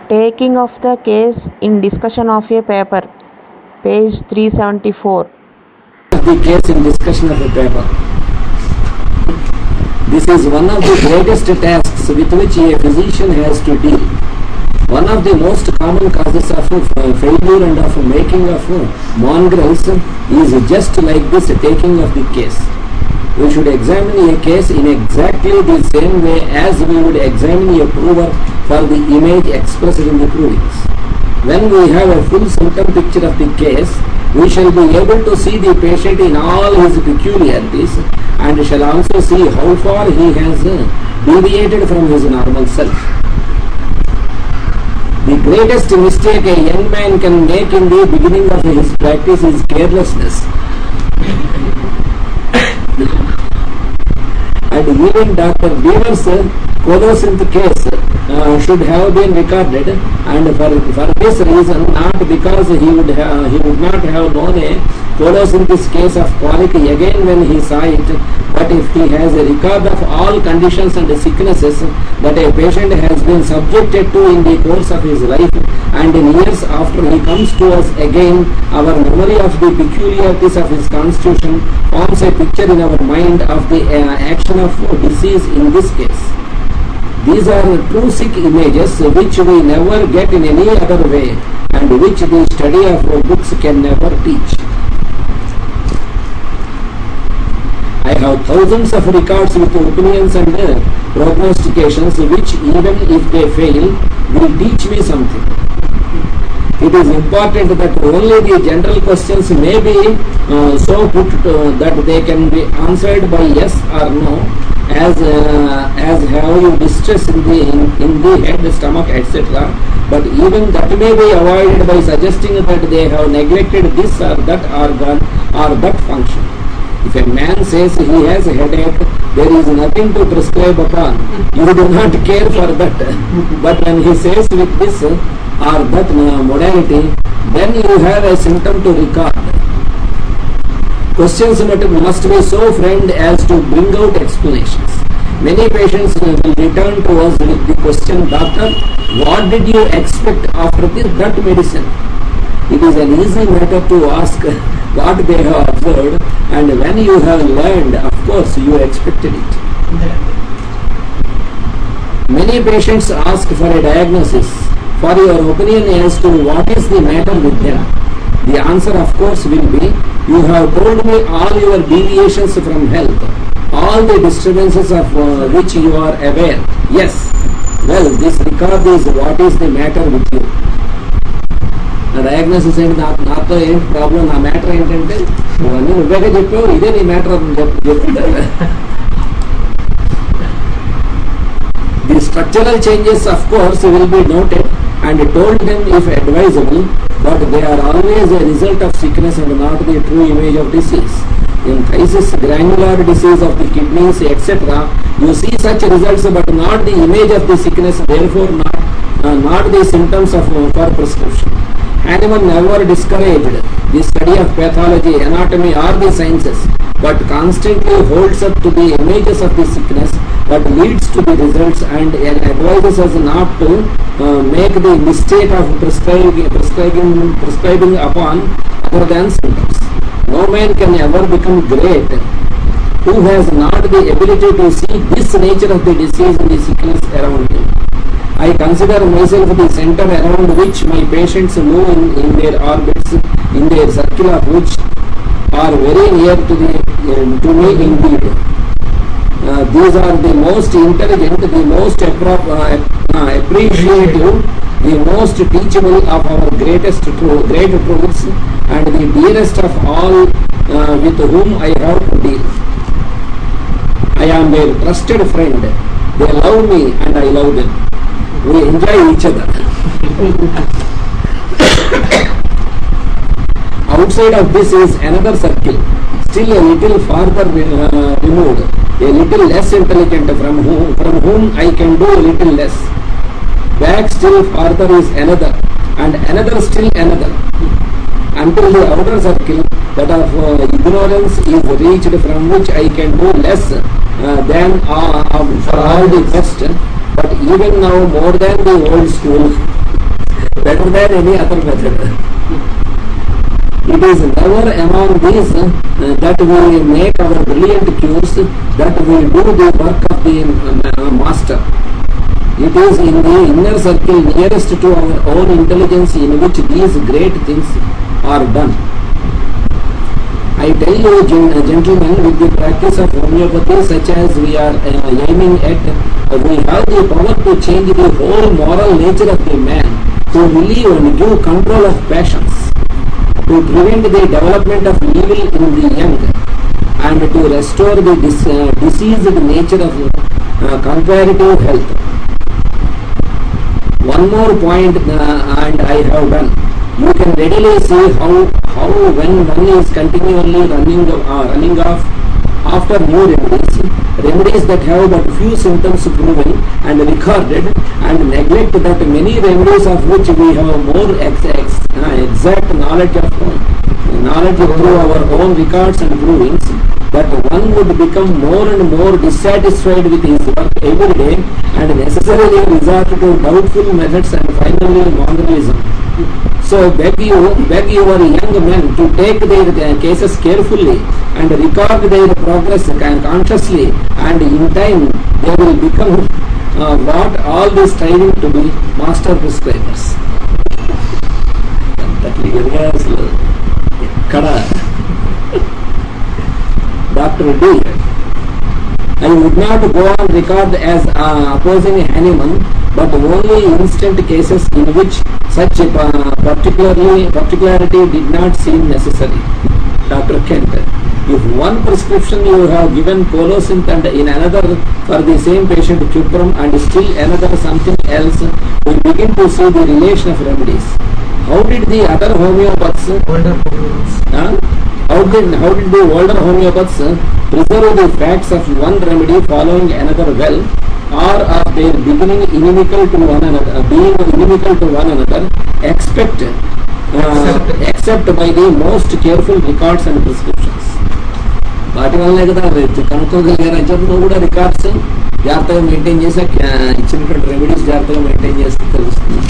Taking of the case in discussion of a paper, page 374. The case in discussion of a paper. This is one of the greatest tasks with which a physician has to deal. One of the most common causes of failure and of making of mongrels is just like this taking of the case. We should examine a case in exactly the same way as we would examine a prover for the image expressed in the provings. When we have a full symptom picture of the case, we shall be able to see the patient in all his peculiarities and shall also see how far he has deviated from his normal self. The greatest mistake a young man can make in the beginning of his practice is carelessness. And even Dr. Beaver's colosynth case should have been recorded, and for this reason, not because he would not have known a colosynthesis case of colic again when he saw it, but if he has a record of all conditions and sicknesses that a patient has been subjected to in the course of his life, and in years after he comes to us again, our memory of the peculiarities of his constitution forms a picture in our mind of the action of disease in this case. These are true sick images which we never get in any other way, and which the study of books can never teach. I have thousands of records with opinions and prognostications which, even if they fail, will teach me something. It is important that only the general questions may be so put that they can be answered by yes or no, as have you distress in the head, stomach, etc. But even that may be avoided by suggesting that they have neglected this or that organ or that function. If a man says he has a headache, there is nothing to prescribe upon. You do not care for that. But when he says with this or that modality, then you have a symptom to record. Questions must be so framed as to bring out explanations. Many patients will return to us with the question, Doctor, what did you expect after that medicine? It is an easy matter to ask what they have observed, and when you have learned, of course, you expected it. Many patients ask for a diagnosis, for your opinion as to what is the matter with them. The answer, of course, will be, you have told me all your deviations from health, all the disturbances of which you are aware. Yes. Well, this record is what is the matter with you. నా diagnosis ఏంటి, నాతో ఏంటి problem, నా matter ఏంటంటే నువ్వన్నీ నువ్వేగా చెప్పావు, ఇదే నీ మ్యాటర్ అని చెప్తుంటారు. The structural changes, of course, will be noted and told them if advisable, but they are always a result of sickness and not the true image of disease. In phthisis, granular disease of the kidneys, etc., you see such results, but not the image of the sickness, therefore not the symptoms of for prescription. Anyone never discouraged the study of pathology, anatomy or the sciences, but constantly holds up to the images of the sickness that leads to the results, and advises us not to make the mistake of prescribing upon other than symptoms. No man can ever become great who has not the ability to see this nature of the disease and the sickness around him. I consider myself the center around which my patients move in their orbits, in their circle of which are very near to me indeed. These are the most intelligent, the most appreciative, the most teachable of our great truths, and the dearest of all with whom I have to deal. I am their trusted friend. They love me and I love them. We enjoy each other. Outside of this is another circle, still a little farther removed, a little less intelligent, from whom I can do a little less. Back still farther is another, and another still another, until the outer circle, that of ignorance, is reached, from which I can do less than for all the best, but even now more than the old school. better than any other method. It is never among these that we make our brilliant cures, that we do the work of the master. It is in the inner circle nearest to our own intelligence in which these great things are done. I tell you, gentlemen, with the practice of homeopathy such as we are aiming at, we have the power to change the whole moral nature of the man, to relieve and give control of passions, to prevent the development of evil in the young, and to restore the diseased nature of comparative health. One more point and I have done. You can readily see how when one is continually running off after new remedies that have but few symptoms proven and recorded, and neglect that many remedies of which we have more exact knowledge through our own records and provings, that one would become more and more dissatisfied with his work every day and necessarily resort to doubtful methods and finally mongralism. So beg your young men to take their cases carefully and record their progress consciously, and in time they will become what all this striving to be master prescribers. Dr. D. I would not go on record as opposing Hahnemann, but only instant cases in which such particularity did not seem necessary. Dr. Kent. If one prescription you have given colocynth and in another for the same patient cuprum and still another something else, we begin to see the relation of remedies. How did the other homeopaths, how did the older homeopaths preserve the facts of one remedy following another well, or of their beginning inimical to one another, except by the most careful records and prescriptions? వాటి వల్లనే కదా కనుక్కోగలిగారు అని చెప్పి నువ్వు కూడా records జాగ్రత్తగా maintain చేసి ఇచ్చినటువంటి రెమెడీస్ జాగ్రత్తగా మెయింటైన్ చేస్తే తెలుస్తుంది.